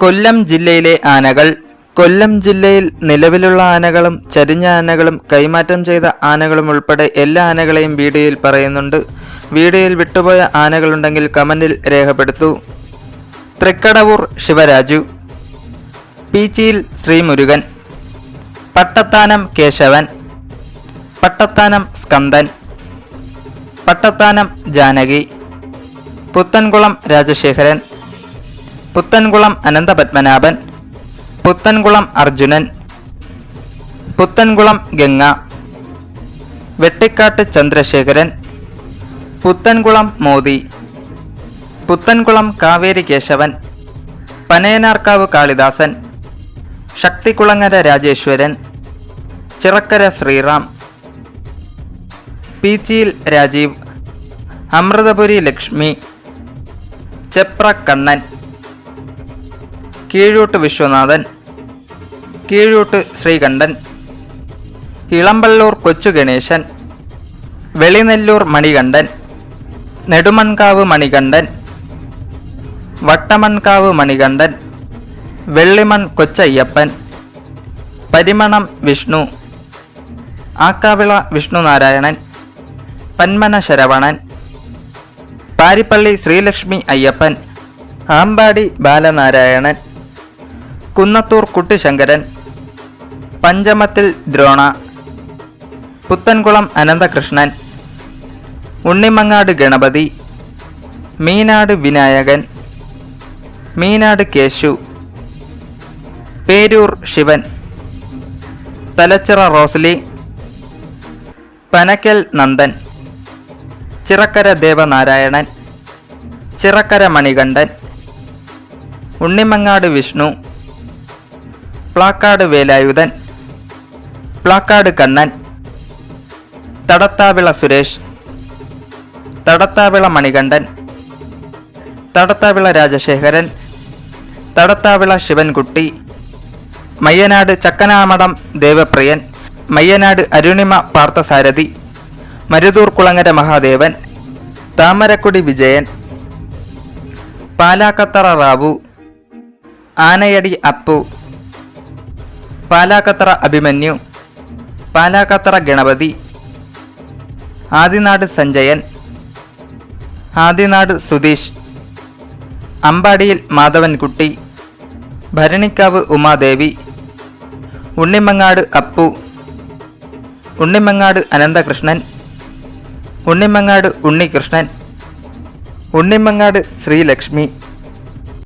കൊല്ലം ജില്ലയിലെ ആനകൾ. കൊല്ലം ജില്ലയിൽ നിലവിലുള്ള ആനകളും ചരിഞ്ഞ ആനകളും കൈമാറ്റം ചെയ്ത ആനകളും ഉൾപ്പെടെ എല്ലാ ആനകളെയും വീഡിയോയിൽ പറയുന്നുണ്ട്. വീഡിയോയിൽ വിട്ടുപോയ ആനകളുണ്ടെങ്കിൽ കമൻറ്റിൽ രേഖപ്പെടുത്തൂ. തൃക്കടവൂർ ശിവരാജു, പീച്ചിയിൽ ശ്രീമുരുകൻ, പട്ടത്താനം കേശവൻ, പട്ടത്താനം സ്കന്ദൻ, പട്ടത്താനം ജാനകി, പുത്തൻകുളം രാജശേഖരൻ, പുത്തൻകുളം അനന്തപത്മനാഭൻ, പുത്തൻകുളം അർജുനൻ, പുത്തൻകുളം ഗംഗ, വെട്ടിക്കാട്ട് ചന്ദ്രശേഖരൻ, പുത്തൻകുളം മോദി, പുത്തൻകുളം കാവേരി കേശവൻ, പനയനാർക്കാവ് കാളിദാസൻ, ശക്തികുളങ്ങര രാജേശ്വരൻ, ചിറക്കര ശ്രീറാം, പീച്ചിയിൽ രാജീവ്, അമൃതപുരി ലക്ഷ്മി, ചെപ്ര കണ്ണൻ, കീഴൂട്ട് വിശ്വനാഥൻ, കീഴൂട്ട് ശ്രീകണ്ഠൻ, ഇളമ്പള്ളൂർ കൊച്ചു ഗണേശൻ, വെളിനെല്ലൂർ മണികണ്ഠൻ, നെടുമൺകാവ് മണികണ്ഠൻ, വട്ടമൺകാവ് മണികണ്ഠൻ, വെള്ളിമൺ കൊച്ചയ്യപ്പൻ, പരിമണം വിഷ്ണു, ആക്കാവിള വിഷ്ണുനാരായണൻ, പന്മന ശരവണൻ, പാരിപ്പള്ളി ശ്രീലക്ഷ്മി അയ്യപ്പൻ, ആമ്പാടി ബാലനാരായണൻ, കുന്നത്തൂർ കുട്ടിശങ്കരൻ, പഞ്ചമത്തിൽ ദ്രോണ, പുത്തൻകുളം അനന്തകൃഷ്ണൻ, ഉണ്ണിമങ്ങാട് ഗണപതി, മീനാട് വിനായകൻ, മീനാട് കേശു, പേരൂർ ശിവൻ, തലച്ചിറ റോസ്ലി, പനക്കൽ നന്ദൻ, ചിറക്കര ദേവനാരായണൻ, ചിറക്കര മണികണ്ഠൻ, ഉണ്ണിമങ്ങാട് വിഷ്ണു, പ്ലാക്കാട് വേലായുധൻ, പ്ലാക്കാട് കണ്ണൻ, തടത്താവിള സുരേഷ്, തടത്താവിള മണികണ്ഠൻ, തടത്താവിള രാജശേഖരൻ, തടത്താവിള ശിവൻകുട്ടി, മയ്യനാട് ചക്കനാമടം ദേവപ്രിയൻ, മയ്യനാട് അരുണിമ പാർത്ഥസാരഥി, മരുതൂർ കുളങ്ങര മഹാദേവൻ, താമരക്കുടി വിജയൻ, പാലാക്കത്തറ റാവു, ആനയടി അപ്പു, പാലാക്കത്തറ അഭിമന്യു, പാലാക്കത്തറ ഗണപതി, ആദിനാട് സഞ്ജയൻ, ആദിനാട് സുധീഷ്, അമ്പാടിയിൽ മാധവൻകുട്ടി, ഭരണിക്കാവ് ഉമാദേവി, ഉണ്ണിമങ്ങാട് അപ്പു, ഉണ്ണിമങ്ങാട് അനന്തകൃഷ്ണൻ, ഉണ്ണിമങ്ങാട് ഉണ്ണികൃഷ്ണൻ, ഉണ്ണിമങ്ങാട് ശ്രീലക്ഷ്മി.